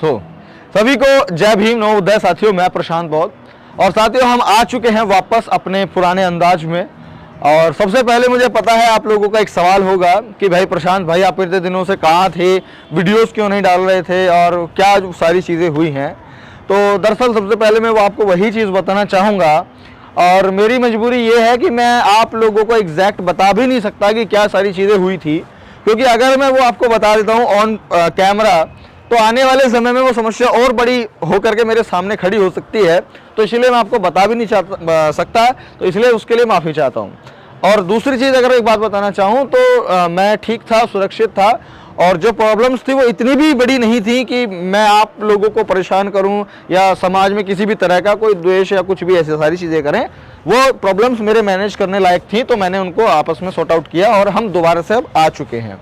तो सभी को जय भीम नवोदय साथियों, मैं प्रशांत बौद्ध। और साथियों हम आ चुके हैं वापस अपने पुराने अंदाज में। और सबसे पहले मुझे पता है आप लोगों का एक सवाल होगा कि भाई प्रशांत भाई आप इतने दिनों से कहाँ थे, वीडियोस क्यों नहीं डाल रहे थे और क्या जो सारी चीज़ें हुई हैं। तो दरअसल सबसे पहले मैं वो आपको वही चीज़ बताना चाहूँगा और मेरी मजबूरी ये है कि मैं आप लोगों को एग्जैक्ट बता भी नहीं सकता कि क्या सारी चीज़ें हुई थी, क्योंकि अगर मैं वो आपको बता देता हूँ ऑन कैमरा तो आने वाले समय में वो समस्या और बड़ी होकर के मेरे सामने खड़ी हो सकती है। तो इसलिए मैं आपको बता भी नहीं सकता, तो इसलिए उसके लिए माफ़ी चाहता हूँ। और दूसरी चीज़ अगर एक बात बताना चाहूँ तो मैं ठीक था, सुरक्षित था और जो प्रॉब्लम्स थी वो इतनी भी बड़ी नहीं थी कि मैं आप लोगों को परेशान करूं या समाज में किसी भी तरह का कोई द्वेष या कुछ भी ऐसी सारी चीज़ें करें। वो प्रॉब्लम्स मेरे मैनेज करने लायक थी, तो मैंने उनको आपस में सॉर्ट आउट किया और हम दोबारा से अब आ चुके हैं।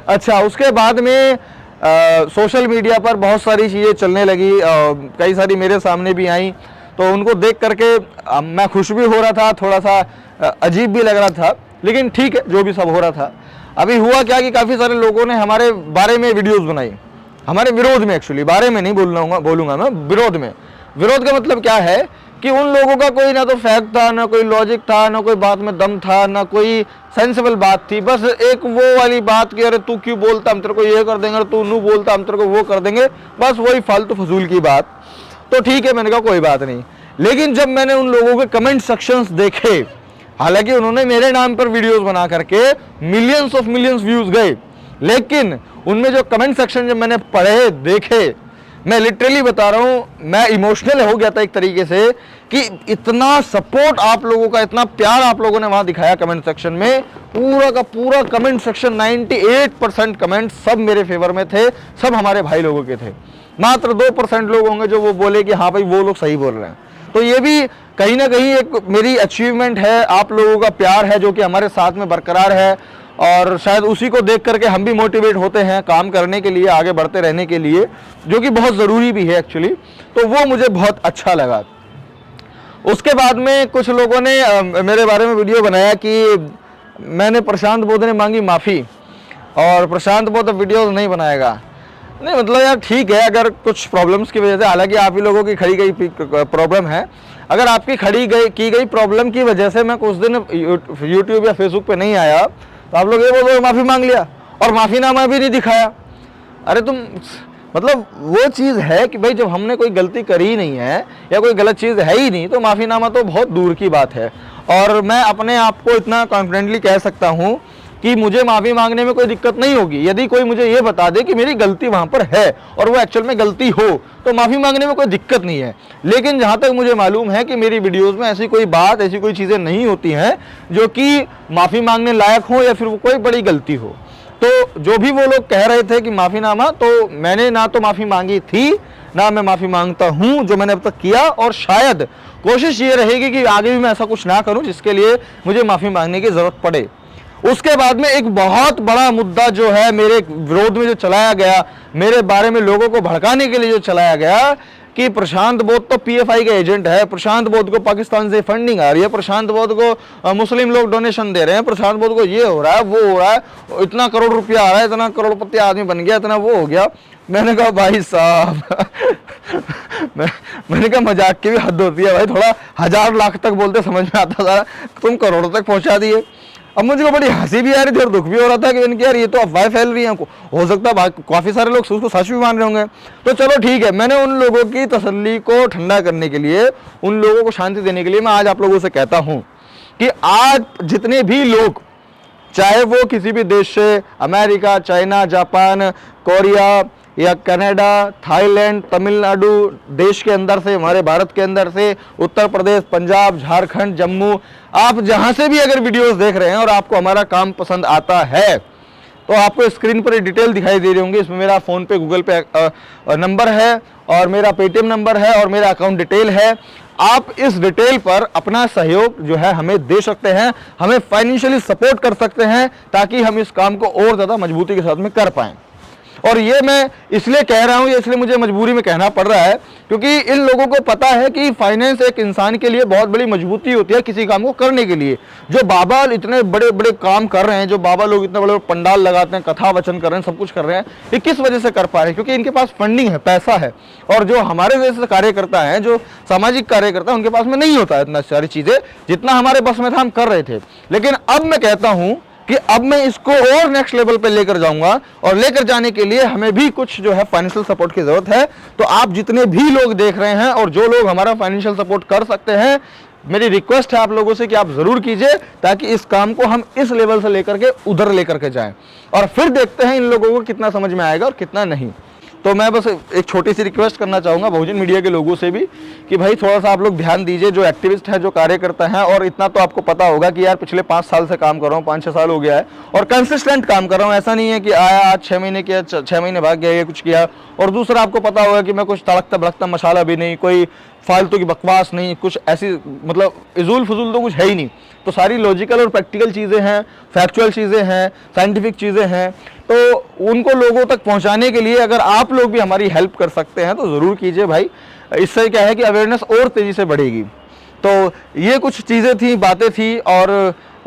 अच्छा, उसके बाद में सोशल मीडिया पर बहुत सारी चीज़ें चलने लगी, कई सारी मेरे सामने भी आई, तो उनको देख करके मैं खुश भी हो रहा था, थोड़ा सा अजीब भी लग रहा था, लेकिन ठीक है जो भी सब हो रहा था। अभी हुआ क्या कि काफ़ी सारे लोगों ने हमारे बारे में वीडियोस बनाई, हमारे विरोध में। एक्चुअली बारे में नहीं बोलूँगा मैं, विरोध में। विरोध का मतलब क्या है कि उन लोगों का कोई ना तो फैक्ट था, ना कोई लॉजिक था, ना कोई बात में दम था, ना कोई सेंसिबल बात थी। बस एक वो वाली बात कि अरे तू क्यों बोलता, हम तेरे को ये कर देंगे, तू नू बोलता हम तेरे को वो कर देंगे, बस वही फालतू फजूल की बात। तो ठीक है, मैंने कहा कोई बात नहीं। लेकिन जब मैंने उन लोगों के कमेंट सेक्शंस देखे, हालांकि उन्होंने मेरे नाम पर वीडियोस बना करके मिलियंस ऑफ मिलियंस व्यूज गए, लेकिन उनमें जो कमेंट सेक्शन जब मैंने पढ़े देखे, मैं लिटरली बता रहा हूँ, मैं इमोशनल हो गया था एक तरीके से कि इतना सपोर्ट आप लोगों का, इतना प्यार आप लोगों ने वहाँ दिखाया कमेंट सेक्शन में। पूरा का पूरा कमेंट सेक्शन 98% कमेंट सब मेरे फेवर में थे, सब हमारे भाई लोगों के थे। मात्र 2% लोग होंगे जो वो बोले कि हाँ भाई वो लोग सही बोल रहे हैं। तो ये भी कहीं ना कहीं एक मेरी अचीवमेंट है, आप लोगों का प्यार है जो कि हमारे साथ में बरकरार है, और शायद उसी को देख करके हम भी मोटिवेट होते हैं काम करने के लिए, आगे बढ़ते रहने के लिए, जो कि बहुत ज़रूरी भी है एक्चुअली। तो वो मुझे बहुत अच्छा लगा। उसके बाद में कुछ लोगों ने मेरे बारे में वीडियो बनाया कि मैंने प्रशांत बौद्ध ने मांगी माफ़ी और प्रशांत बौद्ध वीडियो नहीं बनाएगा। नहीं मतलब यार ठीक है, अगर कुछ प्रॉब्लम्स की वजह से, हालांकि आप ही लोगों की खड़ी गई प्रॉब्लम है, अगर आपकी की गई प्रॉब्लम की वजह से मैं कुछ दिन यूट्यूब या फेसबुक पे नहीं आया, तो आप लोग ये बोल रहे माफ़ी मांग लिया और माफ़ीनामा भी नहीं दिखाया। अरे तुम मतलब वो चीज़ है कि भाई जब हमने कोई गलती करी ही नहीं है या कोई गलत चीज़ है ही नहीं, तो माफ़ीनामा तो बहुत दूर की बात है। और मैं अपने आप को इतना कॉन्फिडेंटली कह सकता हूँ कि मुझे माफ़ी मांगने में कोई दिक्कत नहीं होगी। यदि कोई मुझे ये बता दे कि मेरी गलती वहाँ पर है और वो एक्चुअल में गलती हो, तो माफ़ी मांगने में कोई दिक्कत नहीं है। लेकिन जहाँ तक मुझे मालूम है कि मेरी वीडियोस में ऐसी कोई बात, ऐसी कोई चीज़ें नहीं होती हैं जो कि माफ़ी मांगने लायक हो या फिर वो कोई बड़ी गलती हो। तो जो भी वो लोग कह रहे थे कि माफ़ीनामा, तो मैंने ना तो माफ़ी मांगी थी, ना मैं माफ़ी मांगता हूँ जो मैंने अब तक किया, और शायद कोशिश ये रहेगी कि आगे भी मैं ऐसा कुछ ना करूँ जिसके लिए मुझे माफ़ी मांगने की ज़रूरत पड़े। उसके बाद में एक बहुत बड़ा मुद्दा जो है मेरे विरोध में जो चलाया गया, मेरे बारे में लोगों को भड़काने के लिए जो चलाया गया कि प्रशांत बौद्ध तो पीएफआई का एजेंट है, प्रशांत बौद्ध को पाकिस्तान से फंडिंग आ रही है, प्रशांत बौद्ध को मुस्लिम लोग डोनेशन दे रहे हैं, प्रशांत बौद्ध को ये हो रहा है, वो हो रहा है, इतना करोड़ रुपया आ रहा है, इतना करोड़पति आदमी बन गया, इतना वो हो गया। मैंने कहा भाई साहब मैंने कहा मजाक की भी हद होती है भाई, थोड़ा 1000 लाख तक बोलते समझ में आता था, तुम करोड़ों तक पहुंचा दिए। अब मुझे बड़ी हंसी भी आ रही थी और दुख भी हो रहा था कि इनकी यार ये तो अफवाहें फैल रही हैं, हो सकता है काफ़ी सारे लोग उसको सच भी मान रहे होंगे। तो चलो ठीक है, मैंने उन लोगों की तसल्ली को ठंडा करने के लिए, उन लोगों को शांति देने के लिए मैं आज आप लोगों से कहता हूँ कि आज जितने भी लोग, चाहे वो किसी भी देश से, अमेरिका, चाइना, जापान, कोरिया या कनाडा, थाईलैंड, तमिलनाडु देश के अंदर से, हमारे भारत के अंदर से, उत्तर प्रदेश, पंजाब, झारखंड, जम्मू, आप जहां से भी अगर वीडियोस देख रहे हैं और आपको हमारा काम पसंद आता है, तो आपको स्क्रीन पर डिटेल दिखाई दे रही होंगी। इसमें मेरा फ़ोन पे, गूगल पे नंबर है और मेरा पेटीएम नंबर है और मेरा अकाउंट डिटेल है। आप इस डिटेल पर अपना सहयोग जो है हमें दे सकते हैं, हमें फाइनेंशियली सपोर्ट कर सकते हैं, ताकि हम इस काम को और ज़्यादा मजबूती के साथ में कर पाएँ। और ये मैं इसलिए कह रहा हूँ, इसलिए मुझे मजबूरी में कहना पड़ रहा है, क्योंकि इन लोगों को पता है कि फाइनेंस एक इंसान के लिए बहुत बड़ी मजबूती होती है किसी काम को करने के लिए। जो बाबा इतने बड़े बड़े काम कर रहे हैं, जो बाबा लोग इतने बड़े पंडाल लगाते हैं, कथा वचन कर रहे हैं, सब कुछ कर रहे हैं, ये किस वजह से कर पा रहे हैं? क्योंकि इनके पास फंडिंग है, पैसा है। और जो हमारे जैसे कार्यकर्ता हैं, जो सामाजिक कार्यकर्ता, उनके पास में नहीं होता है इतना सारी चीजें, जितना हमारे बस में था हम कर रहे थे। लेकिन अब मैं कहता हूं कि अब मैं इसको और नेक्स्ट लेवल पे लेकर जाऊंगा, और लेकर जाने के लिए हमें भी कुछ जो है फाइनेंशियल सपोर्ट की जरूरत है। तो आप जितने भी लोग देख रहे हैं और जो लोग हमारा फाइनेंशियल सपोर्ट कर सकते हैं, मेरी रिक्वेस्ट है आप लोगों से कि आप जरूर कीजिए, ताकि इस काम को हम इस लेवल से लेकर के उधर लेकर के जाएं, और फिर देखते हैं इन लोगों को कितना समझ में आएगा और कितना नहीं। तो मैं बस एक छोटी सी रिक्वेस्ट करना चाहूँगा बहुजन मीडिया के लोगों से भी कि भाई थोड़ा सा आप लोग ध्यान दीजिए, जो एक्टिविस्ट हैं, जो कार्यकर्ता हैं। और इतना तो आपको पता होगा कि यार पिछले 5 साल से काम कर रहा हूँ, 5-6 साल हो गया है, और कंसिस्टेंट काम कर रहा हूँ। ऐसा नहीं है कि आया आज 6 महीने किया, 6 महीने भाग गया, ये कुछ किया। और दूसरा आपको पता होगा कि मैं कुछ तड़कता भड़कता मसाला भी नहीं, कोई फालतू की बकवास नहीं, कुछ ऐसी मतलब इजूल फजूल तो कुछ है ही नहीं। तो सारी लॉजिकल और प्रैक्टिकल चीज़ें हैं, फैक्चुअल चीज़ें हैं, साइंटिफिक चीज़ें हैं। तो उनको लोगों तक पहुंचाने के लिए अगर आप लोग भी हमारी हेल्प कर सकते हैं तो ज़रूर कीजिए भाई। इससे क्या है कि अवेयरनेस और तेज़ी से बढ़ेगी। तो ये कुछ चीज़ें थी, बातें थी, और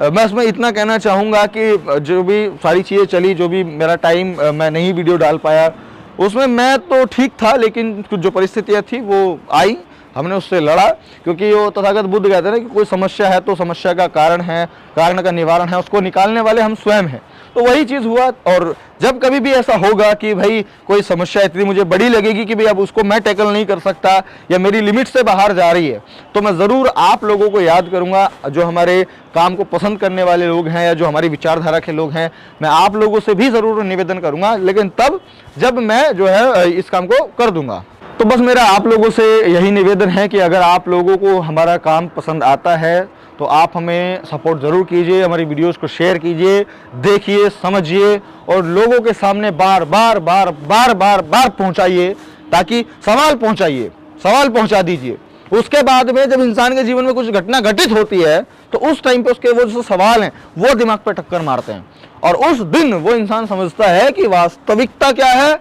मैं इसमें इतना कहना चाहूँगा कि जो भी सारी चीज़ें चली, जो भी मेरा टाइम मैं नहीं वीडियो डाल पाया, उसमें मैं तो ठीक था, लेकिन कुछ जो परिस्थितियाँ थी वो आई, हमने उससे लड़ा। क्योंकि वो तथागत बुद्ध कहते हैं ना कि कोई समस्या है तो समस्या का कारण है, कारण का निवारण है, उसको निकालने वाले हम स्वयं हैं। तो वही चीज़ हुआ। और जब कभी भी ऐसा होगा कि भाई कोई समस्या इतनी मुझे बड़ी लगेगी कि भाई अब उसको मैं टैकल नहीं कर सकता या मेरी लिमिट से बाहर जा रही है, तो मैं ज़रूर आप लोगों को याद करूंगा, जो हमारे काम को पसंद करने वाले लोग हैं या जो हमारी विचारधारा के लोग हैं। मैं आप लोगों से भी ज़रूर निवेदन करूंगा, लेकिन तब जब मैं जो है इस काम को कर दूंगा। तो बस मेरा आप लोगों से यही निवेदन है कि अगर आप लोगों को हमारा काम पसंद आता है तो आप हमें सपोर्ट ज़रूर कीजिए, हमारी वीडियोस को शेयर कीजिए, देखिए, समझिए, और लोगों के सामने बार बार बार बार बार बार पहुंचाइए, ताकि सवाल पहुंचाइए, सवाल पहुंचा दीजिए। उसके बाद में जब इंसान के जीवन में कुछ घटना घटित होती है तो उस टाइम पे उसके वो जो सवाल हैं वो दिमाग पे टक्कर मारते हैं, और उस दिन वो इंसान समझता है कि वास्तविकता क्या है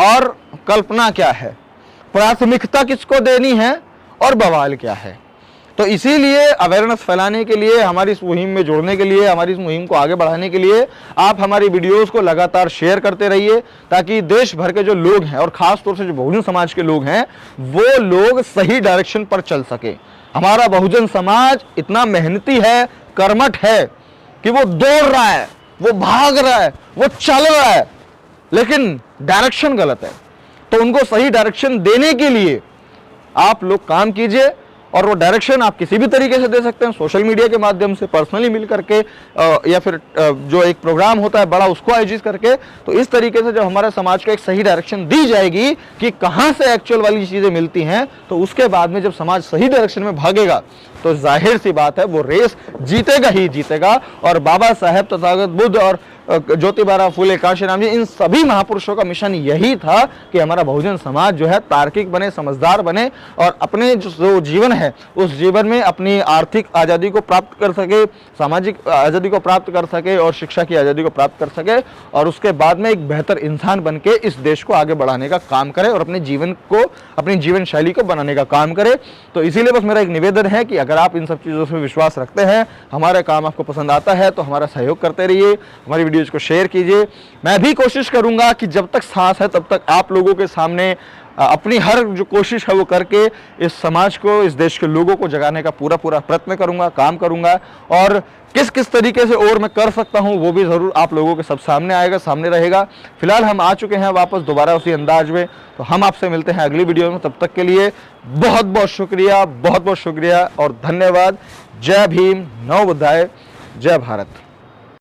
और कल्पना क्या है, प्राथमिकता किसको देनी है और बवाल क्या है। तो इसीलिए अवेयरनेस फैलाने के लिए, हमारी इस मुहिम में जोड़ने के लिए, हमारी इस मुहिम को आगे बढ़ाने के लिए आप हमारी वीडियोस को लगातार शेयर करते रहिए, ताकि देश भर के जो लोग हैं और खास तौर से जो बहुजन समाज के लोग हैं वो लोग सही डायरेक्शन पर चल सके। हमारा बहुजन समाज इतना मेहनती है, कर्मठ है कि वो दौड़ रहा है, वो भाग रहा है, वो चल रहा है, लेकिन डायरेक्शन गलत है। तो उनको सही डायरेक्शन देने के लिए आप लोग काम कीजिए, और वो डायरेक्शन आप किसी भी तरीके से दे सकते हैं, सोशल मीडिया के माध्यम से, पर्सनली मिल करके, या फिर जो एक प्रोग्राम होता है बड़ा उसको आयोजित करके। तो इस तरीके से जब हमारे समाज को एक सही डायरेक्शन दी जाएगी कि कहाँ से एक्चुअल वाली चीज़ें मिलती हैं, तो उसके बाद में जब समाज सही डायरेक्शन में भागेगा तो जाहिर सी बात है वो रेस जीतेगा ही जीतेगा। और बाबा साहेब, तथागत बुद्ध और ज्योतिबा फुले, कांशीराम जी, इन सभी महापुरुषों का मिशन यही था कि हमारा बहुजन समाज जो है तार्किक बने, समझदार बने, और अपने जो जीवन है उस जीवन में अपनी आर्थिक आज़ादी को प्राप्त कर सके, सामाजिक आज़ादी को प्राप्त कर सके, और शिक्षा की आज़ादी को प्राप्त कर सके, और उसके बाद में एक बेहतर इंसान बन के इस देश को आगे बढ़ाने का काम करे और अपने जीवन को, अपनी जीवन शैली को बनाने का काम करे। तो इसीलिए बस मेरा एक निवेदन है कि अगर आप इन सब चीज़ों से विश्वास रखते हैं, हमारा काम आपको पसंद आता है, तो हमारा सहयोग करते रहिए, हमारी वीडियोज़ को शेयर कीजिए। मैं भी कोशिश करूंगा कि जब तक सांस है तब तक आप लोगों के सामने अपनी हर जो कोशिश है वो करके इस समाज को, इस देश के लोगों को जगाने का पूरा प्रयत्न करूंगा, काम करूंगा। और किस किस तरीके से और मैं कर सकता हूं वो भी ज़रूर आप लोगों के सब सामने आएगा, सामने रहेगा। फिलहाल हम आ चुके हैं वापस दोबारा उसी अंदाज में। तो हम आपसे मिलते हैं अगली वीडियो में, तब तक के लिए बहुत बहुत शुक्रिया, बहुत बहुत शुक्रिया और धन्यवाद। जय भीम, नव बुद्धाय, जय भारत।